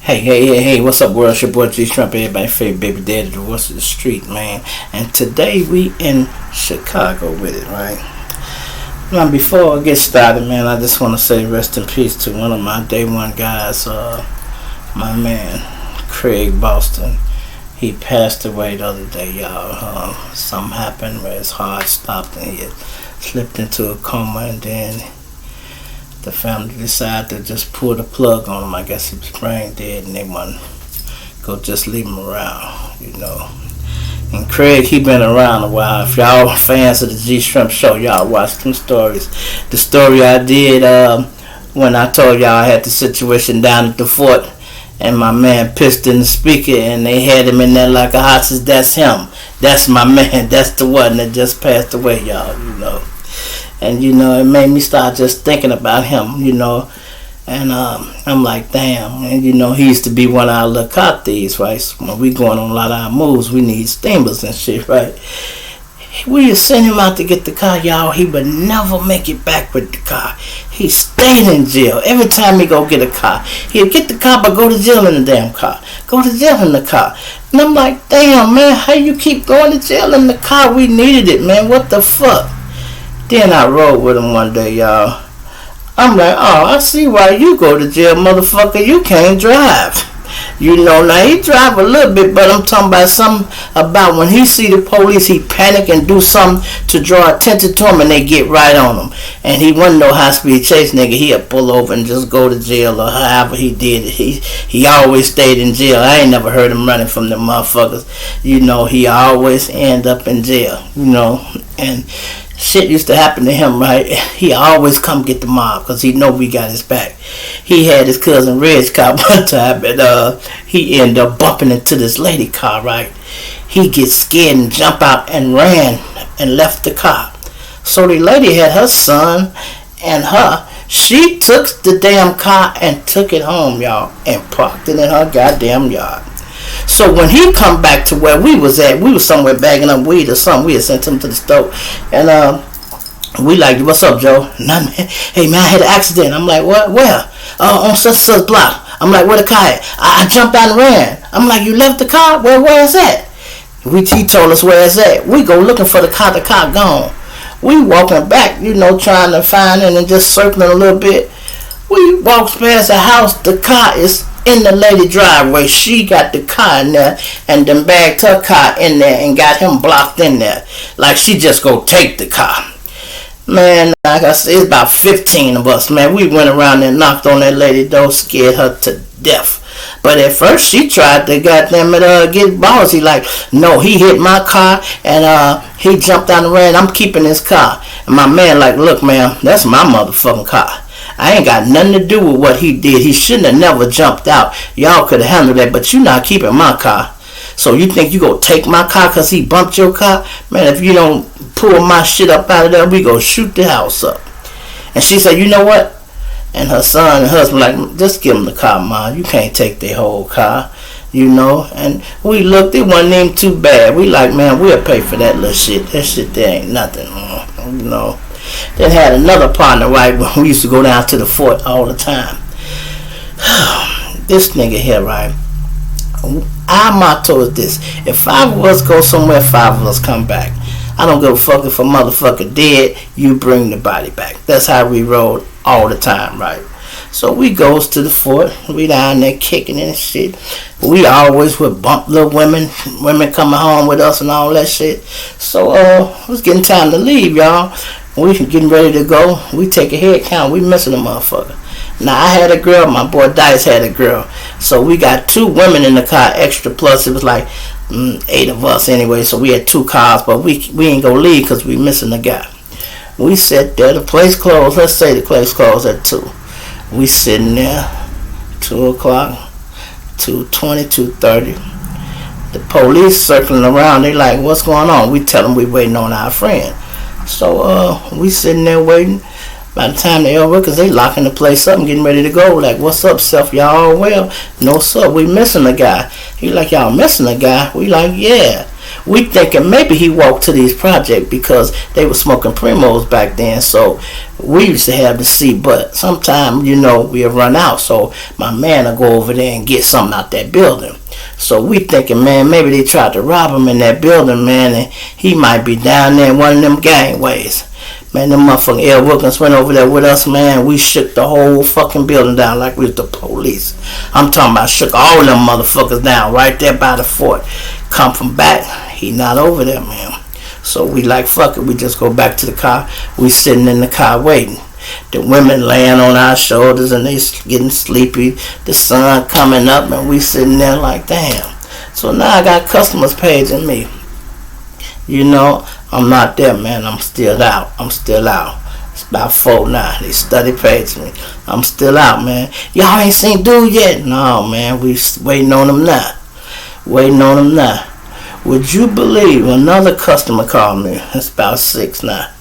Hey, what's up, world? It's your boy G Trump, everybody's favorite baby daddy, the voice of the street, man. And today we in Chicago with it, right? Now, before I get started, man, I just want to say rest in peace to one of my day one guys, my man, Craig Boston. He passed away the other day, y'all. Something happened where his heart stopped and he had slipped into a coma, and then the family decided to just pull the plug on him. I guess he was brain dead and they wanted to go just leave him around, you know. And Craig, he been around a while. If y'all fans of the G Shrimp Show, y'all watch them stories. The story I did when I told y'all I had the situation down at the fort and my man pissed in the speaker and they had him in there like a hostage. That's him. That's my man. That's the one that just passed away, y'all, you know. And, you know, it made me start just thinking about him, you know. And I'm like, damn. And, you know, he used to be one of our little car thieves, right? So when we going on a lot of our moves, we need steamers and shit, right? We would send him out to get the car, y'all. He would never make it back with the car. He stayed in jail. Every time he go get a car, he'd get the car, but go to jail in the damn car. Go to jail in the car. And I'm like, damn, man, how you keep going to jail in the car? We needed it, man. What the fuck? Then I rode with him one day, y'all. I'm like, oh, I see why you go to jail, motherfucker. You can't drive. You know, now he drive a little bit, but I'm talking about something about when he see the police, he panic and do something to draw attention to him and they get right on him. And he wasn't no high-speed chase nigga. He'll pull over and just go to jail or however he did it. He always stayed in jail. I ain't never heard him running from them motherfuckers. You know, he always end up in jail, you know. And shit used to happen to him, right? He always come get the mob because he know we got his back. He had his cousin Red's car one time, and he ended up bumping into this lady car, right? He gets scared and jump out and ran and left the car. So the lady had her son and her. She took the damn car and took it home, y'all, and parked it in her goddamn yard. So when he come back to where we was at, we was somewhere bagging up weed or something. We had sent him to the store. And we like, what's up, Joe? Nothing. Hey, man, I had an accident. I'm like, what? Where? On such block. I'm like, where the car at? I jumped out and ran. I'm like, you left the car? Where is that? He told us where it's at. We go looking for the car gone. We walking back, you know, trying to find it and just circling a little bit. We walks past the house. The car is in the lady driveway. She got the car in there and then bagged her car in there and got him blocked in there. Like she just go take the car. Man, like I said, it's about 15 of us, man. We went around and knocked on that lady door, scared her to death. But at first she tried to goddamn it get ballsy. Like, no, he hit my car and he jumped out and ran. I'm keeping his car. And my man like, look, man, that's my motherfucking car. I ain't got nothing to do with what he did. He shouldn't have never jumped out. Y'all could have handled that, but you not keeping my car. So you think you gonna take my car because he bumped your car? Man, if you don't pull my shit up out of there, we gonna shoot the house up. And she said, you know what? And her son and husband like, just give him the car, Ma. You can't take their whole car, you know. And we looked, it wasn't even too bad. We like, man, we'll pay for that little shit. That shit there ain't nothing, you know. Then had another partner, right, when we used to go down to the fort all the time. This nigga here, right, our motto is this: if 5 of us go somewhere, 5 of us come back. I don't give a fuck if a motherfucker dead, you bring the body back. That's how we roll all the time, right? So we goes to the fort, we down there kicking and shit. We always would bump little women coming home with us and all that shit. So it was getting time to leave, y'all. We getting ready to go. We take a head count. We missing a motherfucker. Now I had a girl. My boy Dice had a girl. So we got 2 women in the car extra. Plus it was like 8 of us anyway. So we had 2 cars. But we ain't gonna leave because we missing the guy. We sat there. The place closed. Let's say the place closed at 2. We sitting there. 2 o'clock. 2:20, 2:30. The police circling around. They like, what's going on? We tell them we waiting on our friend. So we sitting there waiting. By the time they over, because they locking the place up and getting ready to go. Like, what's up, Self? Y'all all well? No, sir. We missing a guy. He like, y'all missing a guy? We like, yeah. we thinking maybe he walked to these projects because they were smoking Primos back then. So we used to have the seat, but sometimes, we'll run out. So my man will go over there and get something out that building. So we thinking, man, maybe they tried to rob him in that building, man, and he might be down there in one of them gangways. Man, them motherfucking L. Wilkins went over there with us, man. We shook the whole fucking building down like we was the police. I'm talking about shook all them motherfuckers down right there by the fort. Come from back, he not over there, man. So we like, fuck it, we just go back to the car. We sitting in the car waiting. The women laying on our shoulders and they getting sleepy. The sun coming up and we sitting there like, damn. So now I got customers paging me. I'm not there, man. I'm still out. It's about 4 now. They study paging me. I'm still out, man. Y'all ain't seen dude yet? No, man. We waiting on him now. Would you believe another customer called me? It's about 6 now.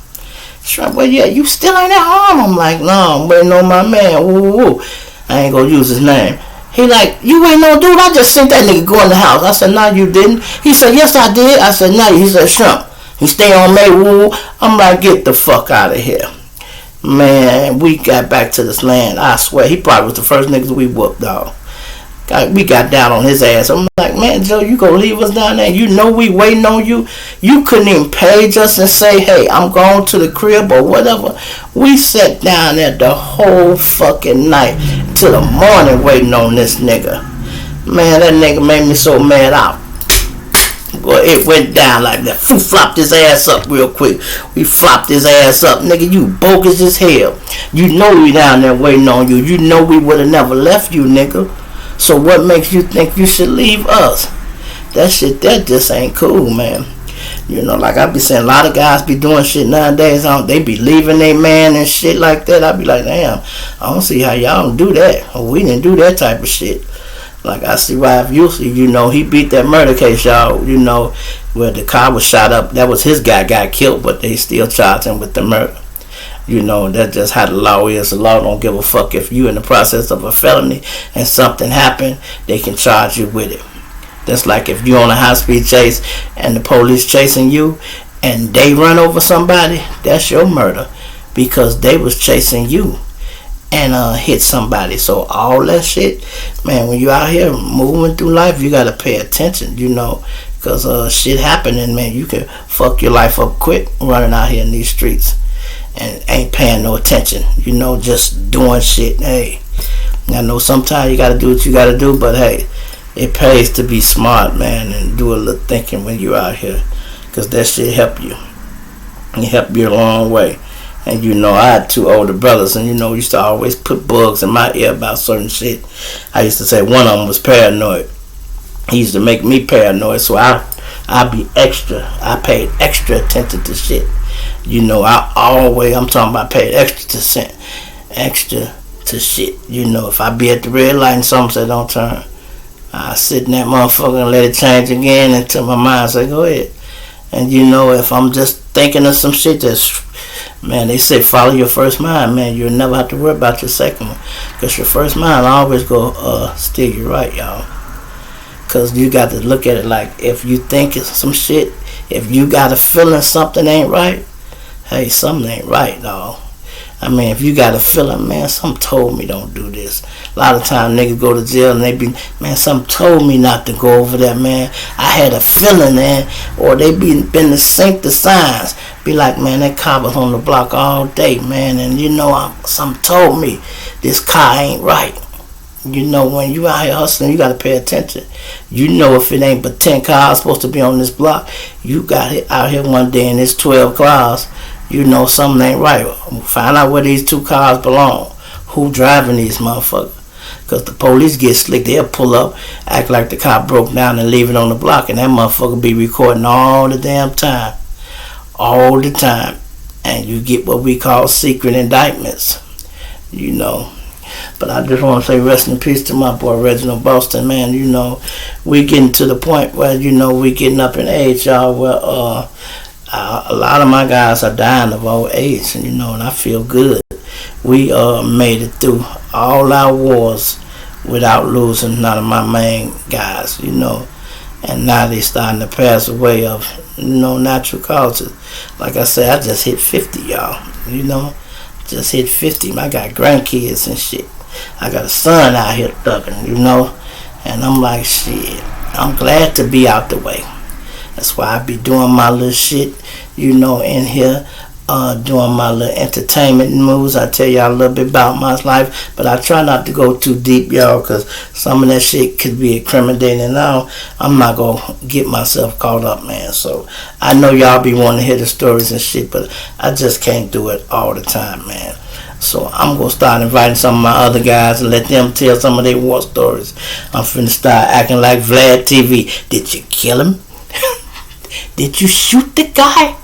Well, yeah, you still ain't at home? I'm like, no, I'm waiting on my man. Woo. I ain't gonna use his name. He like, you ain't no dude? I just seen that nigga go in the house. I said, no, you didn't. He said, yes, I did. I said, no. He said, Shrimp. He stay on me. Woo. I'm like, get the fuck out of here. Man, we got back to this land. I swear, he probably was the first niggas we whooped, dog. We got down on his ass. I'm like, man, Joe, you gonna leave us down there? We waiting on you. You couldn't even page us and say, hey, I'm going to the crib or whatever. We sat down there the whole fucking night till the morning waiting on this nigga. Man, that nigga made me so mad out. Well, it went down like that. Flopped his ass up real quick. We flopped his ass up. Nigga, you bogus as hell. We down there waiting on you. We would have never left you, nigga. So what makes you think you should leave us? That just ain't cool, man. Like I be saying, a lot of guys be doing shit nowadays. They be leaving their man and shit like that. I be like, damn, I don't see how y'all don't do that. We didn't do that type of shit. Like I see why if you see, he beat that murder case, y'all. Where the car was shot up. That was his guy got killed, but they still charged him with the murder. That's just how the law is. The law don't give a fuck if you in the process of a felony and something happened, they can charge you with it. That's like if you on a high-speed chase and the police chasing you and they run over somebody, that's your murder because they was chasing you and hit somebody. So all that shit, man, when you out here moving through life, you gotta pay attention, because shit happening, man. You can fuck your life up quick running out here in these streets and ain't paying no attention, just doing shit. Hey, I know sometimes you gotta do what you gotta do, but hey, it pays to be smart, man, and do a little thinking when you're out here, because that shit help you. It help you a long way. And I had 2 older brothers, and used to always put bugs in my ear about certain shit. I used to say one of them was paranoid. He used to make me paranoid, so I be extra. I paid extra attention to shit. I'm talking about paid extra to shit. If I be at the red light and something say don't turn, I sit in that motherfucker and let it change again until my mind say go ahead. And if I'm just thinking of some shit that's, man, they say follow your first mind, man. You'll never have to worry about your second one, because your first mind always go steer you right, y'all. Because you got to look at it like, if you think it's some shit, if you got a feeling something ain't right, hey, something ain't right, dog. I mean, if you got a feeling, man, something told me don't do this. A lot of times niggas go to jail and they be, man, something told me not to go over there, man. I had a feeling, man. Or they been to sync the signs. Be like, man, that car was on the block all day, man. And something told me this car ain't right. When you out here hustling, you got to pay attention. If it ain't but 10 cars supposed to be on this block, you got it out here one day and it's 12 cars, something ain't right. Find out where these 2 cars belong. Who driving these motherfuckers? Because the police get slick. They'll pull up, act like the car broke down and leave it on the block, and that motherfucker be recording all the damn time. All the time. And you get what we call secret indictments. But I just want to say rest in peace to my boy Reginald Boston, man. We getting to the point where, we getting up in age, y'all, where a lot of my guys are dying of old age, and I feel good. We made it through all our wars without losing none of my main guys, and now they starting to pass away of natural causes. Like I said, I just hit 50, y'all. Just hit 50. I got grandkids and shit. I got a son out here thugging, and I'm like, shit. I'm glad to be out the way. That's why I be doing my little shit, in here. Doing my little entertainment moves. I tell y'all a little bit about my life, but I try not to go too deep, y'all, because some of that shit could be incriminating. Now I'm not gonna get myself caught up, man. So I know y'all be wanting to hear the stories and shit, but I just can't do it all the time, man. So I'm gonna start inviting some of my other guys and let them tell some of their war stories. I'm finna start acting like Vlad TV. Did you kill him? Did you shoot the guy?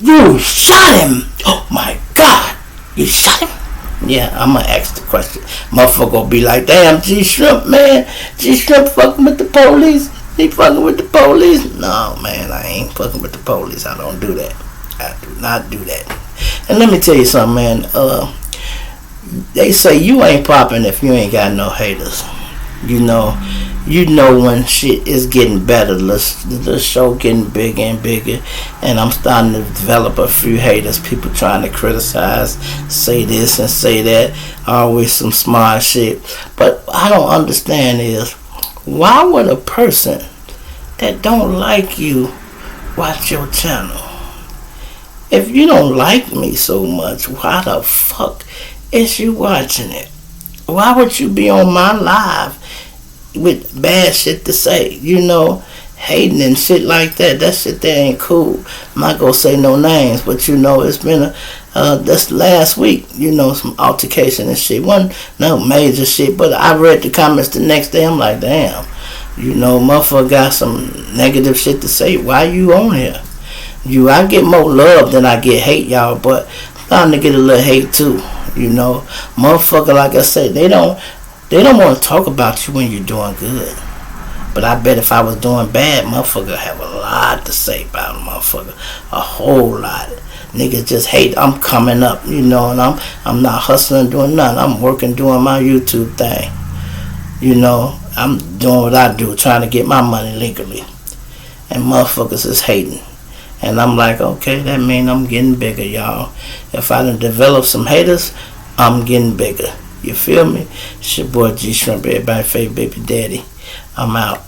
You shot him! Oh my God! You shot him? Yeah, I'm gonna ask the question. Motherfucker gonna be like, damn, G-Shrimp, man. G-Shrimp fucking with the police. He fucking with the police. No, man, I ain't fucking with the police. I don't do that. I do not do that. And let me tell you something, man. They say you ain't popping if you ain't got no haters. You know when shit is getting better. The show getting bigger and bigger, and I'm starting to develop a few haters. People trying to criticize, say this and say that. Always some smart shit. But I don't understand is, why would a person that don't like you watch your channel? If you don't like me so much, why the fuck is you watching it? Why would you be on my live with bad shit to say, hating and shit like that? That shit there ain't cool. I'm not gonna say no names, but it's been this last week, some altercation and shit. Wasn't no major shit, but I read the comments the next day. I'm like, damn, motherfucker got some negative shit to say. Why you on here? I get more love than I get hate, y'all, but I'm starting to get a little hate too. Motherfucker, like I said, they don't want to talk about you when you're doing good. But I bet if I was doing bad, motherfucker have a lot to say about a motherfucker. A whole lot. Niggas just hate. I'm coming up, and I'm not hustling, doing nothing. I'm working, doing my YouTube thing. I'm doing what I do, trying to get my money legally. And motherfuckers is hating. And I'm like, okay, that means I'm getting bigger, y'all. If I done develop some haters, I'm getting bigger. You feel me? It's your boy G-Shrimp, everybody favorite baby daddy. I'm out.